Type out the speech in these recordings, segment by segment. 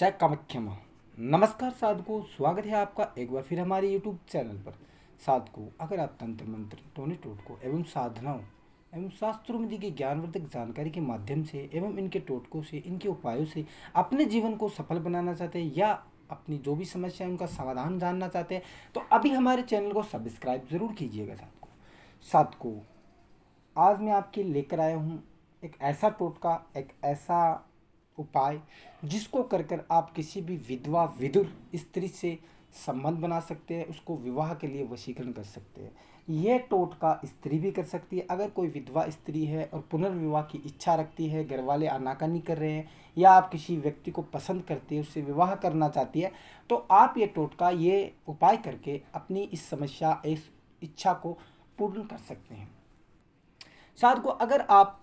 जय कामाख्यम। नमस्कार साधको, स्वागत है आपका एक बार फिर हमारे यूट्यूब चैनल पर। साधको, अगर आप तंत्र मंत्र, टोने टोटकों एवं साधनाओं एवं शास्त्रों में दी गई ज्ञानवर्धक जानकारी के माध्यम से एवं इनके टोटकों से, इनके उपायों से अपने जीवन को सफल बनाना चाहते हैं या अपनी जो भी समस्या है उनका समाधान जानना चाहते हैं, तो अभी हमारे चैनल को सब्सक्राइब जरूर कीजिएगा। साधको, आज मैं आपके लेकर आया हूँ एक ऐसा टोटका, एक ऐसा उपाय जिसको कर कर आप किसी भी विधवा विदुर स्त्री से संबंध बना सकते हैं, उसको विवाह के लिए वशीकरण कर सकते हैं। यह टोटका स्त्री भी कर सकती है। अगर कोई विधवा स्त्री है और पुनर्विवाह की इच्छा रखती है, घर वाले आनाकानी कर रहे हैं या आप किसी व्यक्ति को पसंद करते हैं, उससे विवाह करना चाहती है, तो आप ये टोटका, ये उपाय करके अपनी इस समस्या, इस इच्छा को पूर्ण कर सकते हैं। साथ को, अगर आप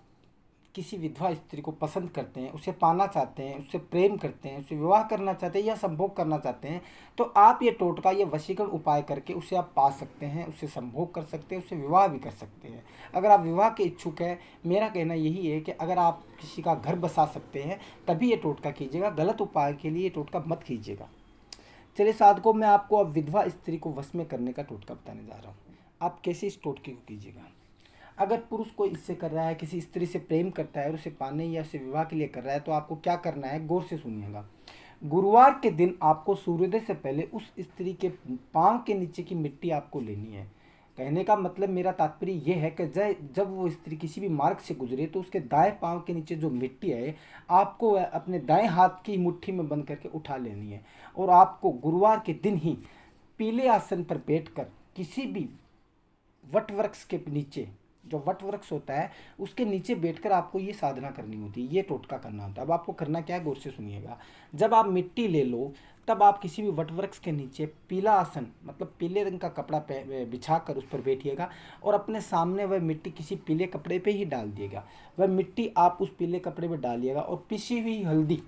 किसी विधवा स्त्री को पसंद करते हैं, उसे पाना चाहते हैं, उससे प्रेम करते हैं, उससे विवाह करना चाहते हैं या संभोग करना चाहते हैं, तो आप ये टोटका, ये वशीकरण उपाय करके उसे आप पा सकते हैं, उससे संभोग कर सकते हैं, उससे विवाह भी कर सकते हैं। अगर आप विवाह के इच्छुक हैं, मेरा कहना यही है कि अगर आप किसी का घर बसा सकते हैं तभी ये टोटका कीजिएगा, गलत उपाय के लिए ये टोटका मत कीजिएगा। चलिए साधकों, मैं आपको अब विधवा स्त्री को वश में करने का टोटका बताने जा रहा हूँ। आप कैसे इस टोटके को कीजिएगा। अगर पुरुष कोई इससे कर रहा है, किसी स्त्री से प्रेम करता है और उसे पाने या उसे विवाह के लिए कर रहा है, तो आपको क्या करना है, गौर से सुनिएगा। गुरुवार के दिन आपको सूर्योदय से पहले उस स्त्री के पांव के नीचे की मिट्टी आपको लेनी है। कहने का मतलब, मेरा तात्पर्य यह है कि जब वो स्त्री किसी भी मार्ग से गुजरे तो उसके दाएं पांव के नीचे जो मिट्टी है, आपको अपने दाएं हाथ की मुट्ठी में बंद करके उठा लेनी है और आपको गुरुवार के दिन ही पीले आसन पर बैठकर किसी भी वट वृक्ष के नीचे, जो वट वृक्ष होता है उसके नीचे बैठकर आपको ये साधना करनी होती है, ये टोटका करना होता है। अब आपको करना क्या है, गौर से सुनिएगा। जब आप मिट्टी ले लो, तब आप किसी भी वट वृक्ष के नीचे पीला आसन, मतलब पीले रंग का कपड़ा बिछा कर उस पर बैठिएगा और अपने सामने वह मिट्टी किसी पीले कपड़े पे ही डाल दिएगा। वह मिट्टी आप उस पीले कपड़े में डालिएगा और पिसी हुई हल्दी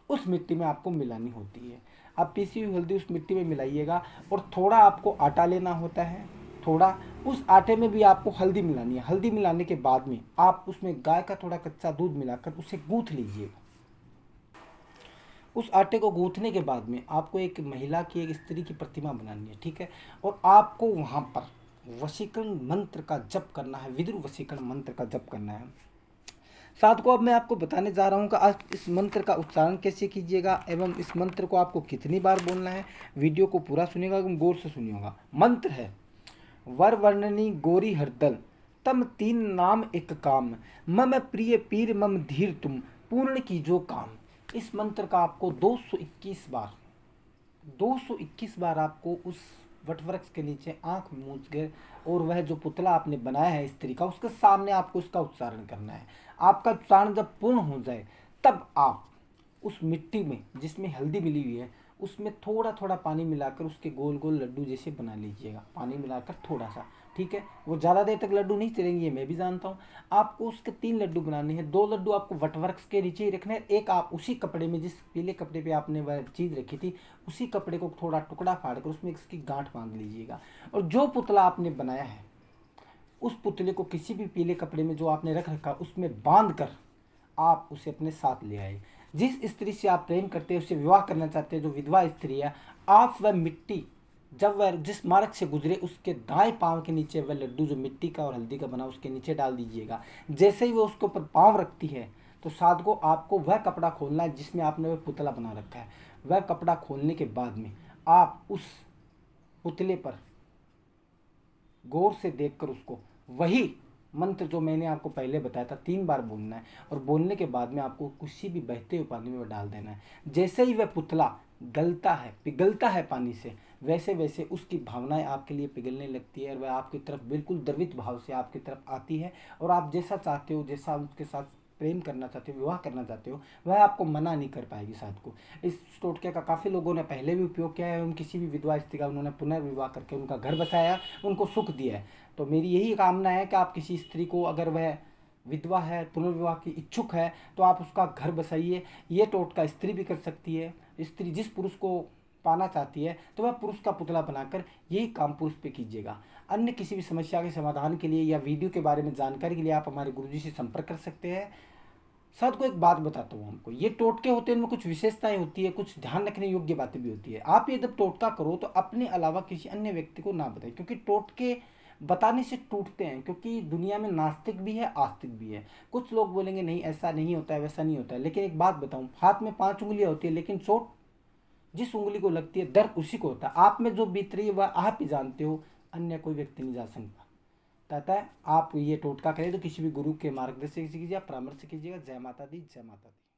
उस मिट्टी में आपको मिलानी होती है। आप पिसी हुई हल्दी उस मिट्टी में मिलाइएगा और थोड़ा आपको आटा लेना होता है, थोड़ा उस आटे में भी आपको हल्दी मिलानी है। हल्दी मिलाने के बाद में आप उसमें गाय का थोड़ा कच्चा दूध मिलाकर उसे गूंथ लीजिएगा। उस आटे को गूंथने के बाद में आपको एक महिला की, एक स्त्री की प्रतिमा बनानी है, ठीक है। और आपको वहाँ पर वशीकरण मंत्र का जप करना है, विदुर वशीकरण मंत्र का जप करना है। साथ को अब मैं आपको बताने जा रहा हूँ कि आप इस मंत्र का उच्चारण कैसे कीजिएगा एवं इस मंत्र को आपको कितनी बार बोलना है। वीडियो को पूरा सुनिएगा एवं गौर से सुनिएगा। मंत्र है, वर वर्णनी गोरी हरदल, तम तीन नाम एक काम, मम प्रिय पीर मम धीर तुम, पूर्ण कीजो काम। इस मंत्र का आपको 221 बार आपको उस वटवृक्ष के नीचे आंख मूंद कर और वह जो पुतला आपने बनाया है स्त्री का, उसके सामने आपको उसका उच्चारण करना है। आपका उच्चारण जब पूर्ण हो जाए तब आप उस मिट्टी में जिसमें हल्दी मिली हुई है, उसमें थोड़ा थोड़ा पानी मिलाकर उसके गोल गोल लड्डू जैसे बना लीजिएगा। पानी मिलाकर थोड़ा सा, ठीक है। वो ज़्यादा देर तक लड्डू नहीं चलेंगे, ये मैं भी जानता हूँ। आपको उसके 3 लड्डू बनाने हैं। 2 लड्डू आपको वटवृक्ष के नीचे ही रखने हैं। एक आप उसी कपड़े में, जिस पीले कपड़े पे आपने वह चीज़ रखी थी, उसी कपड़े को थोड़ा टुकड़ा फाड़ कर उसमें इसकी गांठ बांध लीजिएगा। और जो पुतला आपने बनाया है, उस पुतले को किसी भी पीले कपड़े में जो आपने रख रखा उसमें बांध कर आप उसे अपने साथ ले आए। जिस स्त्री से आप प्रेम करते हैं, उससे विवाह करना चाहते हैं, जो विधवा स्त्री है, आप वह मिट्टी, जब वह जिस मार्ग से गुजरे उसके दाएं पांव के नीचे वह लड्डू जो मिट्टी का और हल्दी का बना उसके नीचे डाल दीजिएगा। जैसे ही वो उसके ऊपर पांव रखती है तो साथ को आपको वह कपड़ा खोलना है जिसमें आपने वह पुतला बना रखा है। वह कपड़ा खोलने के बाद में आप उस पुतले पर गौर से देखकर उसको वही मंत्र जो मैंने आपको पहले बताया था 3 बार बोलना है और बोलने के बाद में आपको किसी भी बहते हुए पानी में डाल देना है। जैसे ही वह पुतला गलता है, पिघलता है पानी से, वैसे वैसे उसकी भावनाएं आपके लिए पिघलने लगती है और वह आपकी तरफ बिल्कुल द्रवित भाव से आपकी तरफ आती है और आप जैसा चाहते हो, जैसा उसके साथ प्रेम करना चाहते हो, विवाह करना चाहते हो, वह आपको मना नहीं कर पाएगी। साथ को इस टोटके का काफ़ी लोगों ने पहले भी उपयोग किया है। किसी भी विधवा स्त्री का उन्होंने पुनर्विवाह करके उनका घर बसाया, उनको सुख दिया है। तो मेरी यही कामना है कि आप किसी स्त्री को, अगर वह विधवा है, पुनर्विवाह की इच्छुक है, तो आप उसका घर बसाइए। ये टोटका स्त्री भी कर सकती है। स्त्री जिस पुरुष को पाना चाहती है तो वह पुरुष का पुतला बनाकर यही काम पुरुष पे कीजिएगा। अन्य किसी भी समस्या के समाधान के लिए या वीडियो के बारे में जानकारी के लिए आप हमारे गुरुजी से संपर्क कर सकते हैं। साथ को एक बात बताता हूँ हमको, ये टोटके होते हैं, इनमें कुछ विशेषताएं होती है, कुछ ध्यान रखने योग्य बातें भी होती है। आप ये जब टोटका करो तो अपने अलावा किसी अन्य व्यक्ति को ना बताएं, क्योंकि टोटके बताने से टूटते हैं। क्योंकि दुनिया में नास्तिक भी है, आस्तिक भी है। कुछ लोग बोलेंगे नहीं ऐसा नहीं होता है, वैसा नहीं होता है, लेकिन एक बात बताऊं, हाथ में 5 उंगलियां होती है, लेकिन चोट जिस उंगली को लगती है, दर्द उसी को होता है। आप में जो बीत रही है वह आप ही जानते हो, अन्य कोई व्यक्ति नहीं जा सकता। अतः आप ये टोटका करें तो किसी भी गुरु के मार्गदर्शन से कीजिए, परामर्श से कीजिएगा। जय माता दी, जय माता दी।